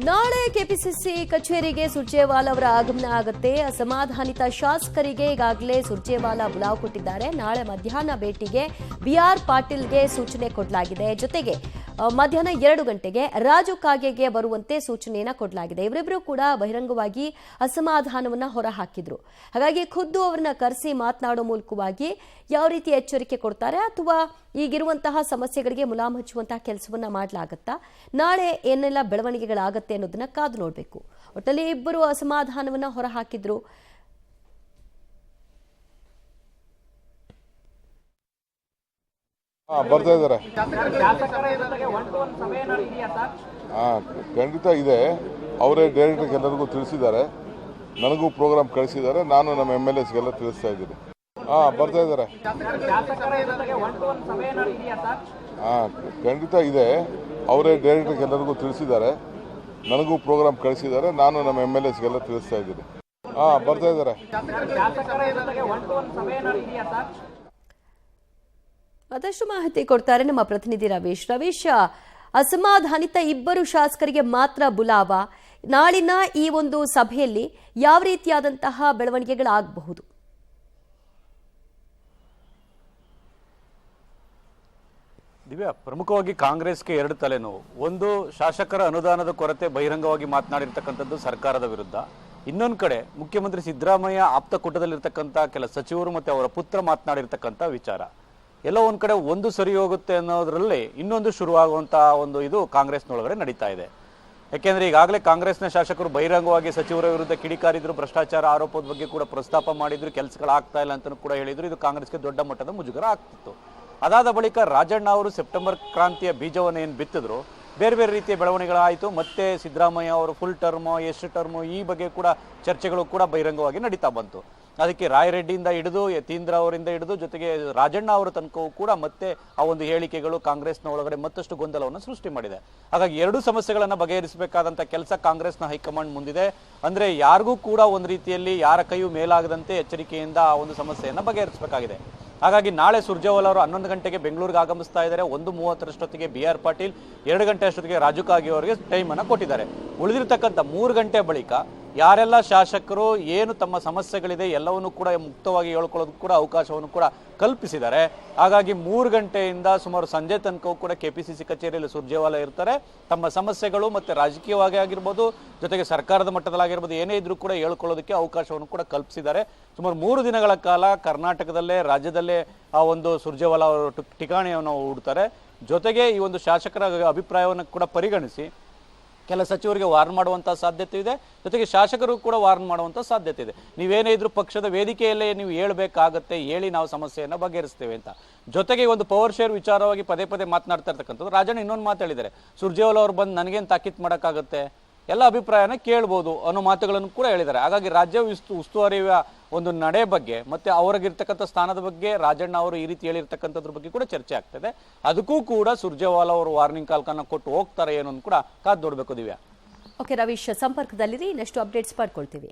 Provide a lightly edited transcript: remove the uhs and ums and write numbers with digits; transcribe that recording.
ನಾಳೆ ಕೆಪಿಸಿಸಿ ಕಚೇರಿಗೆ ಸುರ್ಜೇವಾಲಾ ಅವರ ಆಗಮನ ಆಗುತ್ತೆ. ಅಸಮಾಧಾನಿತ ಶಾಸಕರಿಗೆ ಈಗಾಗಲೇ ಸುರ್ಜೇವಾಲಾ ಬುಲಾವ್ ಕೊಟ್ಟಿದ್ದಾರೆ. ನಾಳೆ ಮಧ್ಯಾಹ್ನ ಭೇಟಿಗೆ ಬಿಆರ್ ಪಾಟೀಲ್ಗೆ ಸೂಚನೆ ಕೊಡಲಾಗಿದೆ. ಜೊತೆಗೆ ಮಧ್ಯಾಹ್ನ 2 ಗಂಟೆಗೆ ರಾಜು ಕಾಗೆಗೆ ಬರುವಂತೆ ಸೂಚನೆಯನ್ನ ಕೊಡಲಾಗಿದೆ. ಇವರಿಬ್ಬರು ಕೂಡ ಬಹಿರಂಗವಾಗಿ ಅಸಮಾಧಾನವನ್ನ ಹೊರಹಾಕಿದ್ರು. ಹಾಗಾಗಿ ಖುದ್ದು ಅವರನ್ನ ಕರೆಸಿ ಮಾತನಾಡೋ ಮೂಲಕವಾಗಿ ಯಾವ ರೀತಿ ಎಚ್ಚರಿಕೆ ಕೊಡ್ತಾರೆ ಅಥವಾ ಈಗಿರುವಂತಹ ಸಮಸ್ಯೆಗಳಿಗೆ ಮುಲಾಮು ಹಚ್ಚುವಂತಹ ಕೆಲಸವನ್ನ ಮಾಡಲಾಗುತ್ತಾ, ನಾಳೆ ಏನೆಲ್ಲ ಬೆಳವಣಿಗೆಗಳಾಗತ್ತೆ ಅನ್ನೋದನ್ನ ಕಾದು ನೋಡಬೇಕು. ಒಟ್ಟಲ್ಲಿ ಇಬ್ಬರು ಅಸಮಾಧಾನವನ್ನ ಹೊರಹಾಕಿದ್ರು. ಬರ್ತಾ ಇದ್ದಾರೆ. ಖಂಡಿತ ಇದೆ. ಅವರೇ ಡೈರೆಕ್ಟ್ ಎಲ್ಲರಿಗೂ ತಿಳಿಸಿದ್ದಾರೆ, ನನಗೂ ಪ್ರೋಗ್ರಾಮ್ ಕಳಿಸಿದ್ದಾರೆ. ನಾನು ನಮ್ಮ MLAಸ್ಗೆಲ್ಲ ತಿಳಿಸ್ತಾ ಇದ್ದೀನಿ. ಬರ್ತಾ ಇದ್ದಾರೆ. ಖಂಡಿತ ಇದೆ. ಅವರೇ ಡೈರೆಕ್ಟ್ ಎಲ್ಲರಿಗೂ ತಿಳಿಸಿದ್ದಾರೆ, ನನಗೂ ಪ್ರೋಗ್ರಾಮ್ ಕಳಿಸಿದ್ದಾರೆ. ನಾನು ನಮ್ಮ MLAಸ್ಗೆಲ್ಲ ತಿಳಿಸ್ತಾ ಇದ್ದೀನಿ. ಬರ್ತಾ ಇದ್ದಾರೆ. ಮತ್ತಷ್ಟು ಮಾಹಿತಿ ಕೊಡ್ತಾರೆ ನಮ್ಮ ಪ್ರತಿನಿಧಿ ರವೀಶ್. ಅಸಮಾಧಾನಿತ ಇಬ್ಬರು ಶಾಸಕರಿಗೆ ಮಾತ್ರ ಬುಲಾವ. ನಾಳಿನ ಈ ಒಂದು ಸಭೆಯಲ್ಲಿ ಯಾವ ರೀತಿಯಾದಂತಹ ಬೆಳವಣಿಗೆಗಳಾಗಬಹುದು? ದಿವ್ಯಾ, ಪ್ರಮುಖವಾಗಿ ಕಾಂಗ್ರೆಸ್ಗೆ 2 ತಲೆನೋವು. ಒಂದು, ಶಾಸಕರ ಅನುದಾನದ ಕೊರತೆ ಬಹಿರಂಗವಾಗಿ ಮಾತನಾಡಿರ್ತಕ್ಕಂಥದ್ದು ಸರ್ಕಾರದ ವಿರುದ್ಧ. ಇನ್ನೊಂದು ಕಡೆ ಮುಖ್ಯಮಂತ್ರಿ ಸಿದ್ದರಾಮಯ್ಯ ಆಪ್ತ ಕೂಟದಲ್ಲಿರ್ತಕ್ಕಂಥ ಕೆಲ ಸಚಿವರು ಮತ್ತು ಅವರ ಪುತ್ರ ಮಾತನಾಡಿರ್ತಕ್ಕಂಥ ವಿಚಾರ. ಎಲ್ಲ ಒಂದ್ ಕಡೆ ಒಂದು ಸರಿ ಹೋಗುತ್ತೆ ಅನ್ನೋದ್ರಲ್ಲಿ ಇನ್ನೊಂದು ಶುರುವಾಗುವಂತಹ ಒಂದು ಇದು ಕಾಂಗ್ರೆಸ್ನೊಳಗಡೆ ನಡೀತಾ ಇದೆ. ಯಾಕೆಂದ್ರೆ ಈಗಾಗಲೇ ಕಾಂಗ್ರೆಸ್ನ ಶಾಸಕರು ಬಹಿರಂಗವಾಗಿ ಸಚಿವರ ವಿರುದ್ಧ ಕಿಡಿಕಾರಿದ್ರು, ಭ್ರಷ್ಟಾಚಾರ ಆರೋಪದ ಬಗ್ಗೆ ಕೂಡ ಪ್ರಸ್ತಾಪ ಮಾಡಿದ್ರು, ಕೆಲಸಗಳಾಗ್ತಾ ಇಲ್ಲ ಅಂತ ಕೂಡ ಹೇಳಿದ್ರು. ಇದು ಕಾಂಗ್ರೆಸ್ಗೆ ದೊಡ್ಡ ಮಟ್ಟದ ಮುಜುಗರ ಆಗ್ತಿತ್ತು. ಅದಾದ ಬಳಿಕ ರಾಜಣ್ಣ ಅವರು ಸೆಪ್ಟೆಂಬರ್ ಕ್ರಾಂತಿಯ ಬೀಜವನ್ನು ಏನು ಬಿತ್ತಿದ್ರು, ಬೇರೆ ಬೇರೆ ರೀತಿಯ ಬೆಳವಣಿಗೆಗಳಾಯಿತು. ಮತ್ತೆ ಸಿದ್ದರಾಮಯ್ಯ ಅವರು ಫುಲ್ ಟರ್ಮೋ ಎಷ್ಟು ಟರ್ಮೋ ಈ ಬಗ್ಗೆ ಕೂಡ ಚರ್ಚೆಗಳು ಕೂಡ ಬಹಿರಂಗವಾಗಿ ನಡೀತಾ ಬಂತು. ಅದಕ್ಕೆ ರಾಯರೆಡ್ಡಿಯಿಂದ ಹಿಡಿದು ಯತೀಂದ್ರ ಅವರಿಂದ ಹಿಡಿದು ಜೊತೆಗೆ ರಾಜಣ್ಣ ಅವರ ತನಕವೂ ಕೂಡ ಮತ್ತೆ ಆ ಒಂದು ಹೇಳಿಕೆಗಳು ಕಾಂಗ್ರೆಸ್ನ ಒಳಗಡೆ ಮತ್ತಷ್ಟು ಗೊಂದಲವನ್ನು ಸೃಷ್ಟಿ ಮಾಡಿದೆ. ಹಾಗಾಗಿ 2 ಸಮಸ್ಯೆಗಳನ್ನು ಬಗೆಹರಿಸಬೇಕಾದಂಥ ಕೆಲಸ ಕಾಂಗ್ರೆಸ್ನ ಹೈಕಮಾಂಡ್ ಮುಂದಿದೆ. ಅಂದ್ರೆ ಯಾರಿಗೂ ಕೂಡ ಒಂದು ರೀತಿಯಲ್ಲಿ ಯಾರ ಕೈಯೂ ಮೇಲಾಗದಂತೆ ಎಚ್ಚರಿಕೆಯಿಂದ ಆ ಒಂದು ಸಮಸ್ಯೆಯನ್ನು ಬಗೆಹರಿಸಬೇಕಾಗಿದೆ. ಹಾಗಾಗಿ ನಾಳೆ ಸುರ್ಜೇವಾಲಾ ಅವರು 11 ಗಂಟೆಗೆ ಬೆಂಗಳೂರಿಗೆ ಆಗಮಿಸ್ತಾ ಇದ್ದಾರೆ. 1:30 BR ಪಾಟೀಲ್, 2 ಗಂಟೆ ಅಷ್ಟೊತ್ತಿಗೆ ರಾಜು ಕಾಗೆ ಅವರಿಗೆ ಟೈಮನ್ನು ಕೊಟ್ಟಿದ್ದಾರೆ. ಉಳಿದಿರ್ತಕ್ಕಂಥ 3 ಗಂಟೆ ಬಳಿಕ ಯಾರೆಲ್ಲ ಶಾಸಕರು ಏನು ತಮ್ಮ ಸಮಸ್ಯೆಗಳಿದೆ ಎಲ್ಲವನ್ನೂ ಕೂಡ ಮುಕ್ತವಾಗಿ ಹೇಳ್ಕೊಳ್ಳೋದಕ್ಕೂ ಕೂಡ ಅವಕಾಶವನ್ನು ಕೂಡ ಕಲ್ಪಿಸಿದ್ದಾರೆ. ಹಾಗಾಗಿ 3 ಗಂಟೆಯಿಂದ ಸುಮಾರು ಸಂಜೆ ತನಕವೂ ಕೂಡ ಕೆಪಿಸಿಸಿ ಕಚೇರಿಯಲ್ಲಿ ಸುರ್ಜೇವಾಲಾ ಇರ್ತಾರೆ. ತಮ್ಮ ಸಮಸ್ಯೆಗಳು ಮತ್ತೆ ರಾಜಕೀಯವಾಗಿ ಆಗಿರ್ಬೋದು, ಜೊತೆಗೆ ಸರ್ಕಾರದ ಮಟ್ಟದಲ್ಲಾಗಿರ್ಬೋದು, ಏನೇ ಇದ್ರೂ ಕೂಡ ಹೇಳ್ಕೊಳ್ಳೋದಕ್ಕೆ ಅವಕಾಶವನ್ನು ಕೂಡ ಕಲ್ಪಿಸಿದ್ದಾರೆ. ಸುಮಾರು 3 ದಿನಗಳ ಕಾಲ ಕರ್ನಾಟಕದಲ್ಲೇ ರಾಜ್ಯದಲ್ಲೇ ಆ ಒಂದು ಸುರ್ಜೇವಾಲಾ ಅವರು ಠಿಕಾಣಿಯನ್ನು ಹೂಡ್ತಾರೆ. ಜೊತೆಗೆ ಈ ಒಂದು ಶಾಸಕರ ಅಭಿಪ್ರಾಯವನ್ನು ಕೂಡ ಪರಿಗಣಿಸಿ ಕೆಲ ಸಚಿವರಿಗೆ ವಾರ್ನ್ ಮಾಡುವಂಥ ಸಾಧ್ಯತೆ ಇದೆ. ಜೊತೆಗೆ ಶಾಸಕರು ಕೂಡ ವಾರ್ನ್ ಮಾಡುವಂಥ ಸಾಧ್ಯತೆ ಇದೆ. ನೀವೇನೇ ಇದ್ರೂ ಪಕ್ಷದ ವೇದಿಕೆಯಲ್ಲೇ ನೀವು ಹೇಳಬೇಕಾಗತ್ತೆ, ಹೇಳಿ ನಾವು ಸಮಸ್ಯೆಯನ್ನು ಬಗೆಹರಿಸ್ತೇವೆ ಅಂತ. ಜೊತೆಗೆ ಒಂದು ಪವರ್ ಶೇರ್ ವಿಚಾರವಾಗಿ ಪದೇ ಪದೇ ಮಾತನಾಡ್ತಾ ಇರ್ತಕ್ಕಂಥದ್ದು. ರಾಜಣ್ಣ ಇನ್ನೊಂದು ಮಾತು ಹೇಳಿದ್ದಾರೆ, ಸುರ್ಜೇವಾಲಾ ಅವರು ಬಂದು ನನಗೇನು ತಾಕೀತು ಮಾಡೋಕ್ಕಾಗತ್ತೆ, ಎಲ್ಲ ಅಭಿಪ್ರಾಯನ ಕೇಳ್ಬೋದು ಅನ್ನೋ ಮಾತುಗಳನ್ನು ಕೂಡ ಹೇಳಿದ್ದಾರೆ. ಹಾಗಾಗಿ ರಾಜ್ಯ ಉಸ್ತುವಾರಿಯ ಒಂದು ನಡೆ ಬಗ್ಗೆ ಮತ್ತೆ ಅವರಿಗಿರ್ತಕ್ಕಂಥ ಸ್ಥಾನದ ಬಗ್ಗೆ ರಾಜಣ್ಣ ಅವರು ಈ ರೀತಿ ಹೇಳಿರ್ತಕ್ಕಂಥದ್ರ ಬಗ್ಗೆ ಕೂಡ ಚರ್ಚೆ ಆಗ್ತದೆ. ಅದಕ್ಕೂ ಕೂಡ ಸುರ್ಜೇವಾಲಾ ಅವರು ವಾರ್ನಿಂಗ್ ಕಾಲ್ಕನ್ನ ಕೊಟ್ಟು ಹೋಗ್ತಾರೆ ಏನೋ ಕೂಡ ಕಾದು ನೋಡಬೇಕು. ದಿವ್ಯಾ. ಓಕೆ ರವೀಶ್, ಸಂಪರ್ಕದಲ್ಲಿರಿ, ಇನ್ನಷ್ಟು ಅಪ್ಡೇಟ್ಸ್ ಪಡ್ಕೊಳ್ತೀವಿ.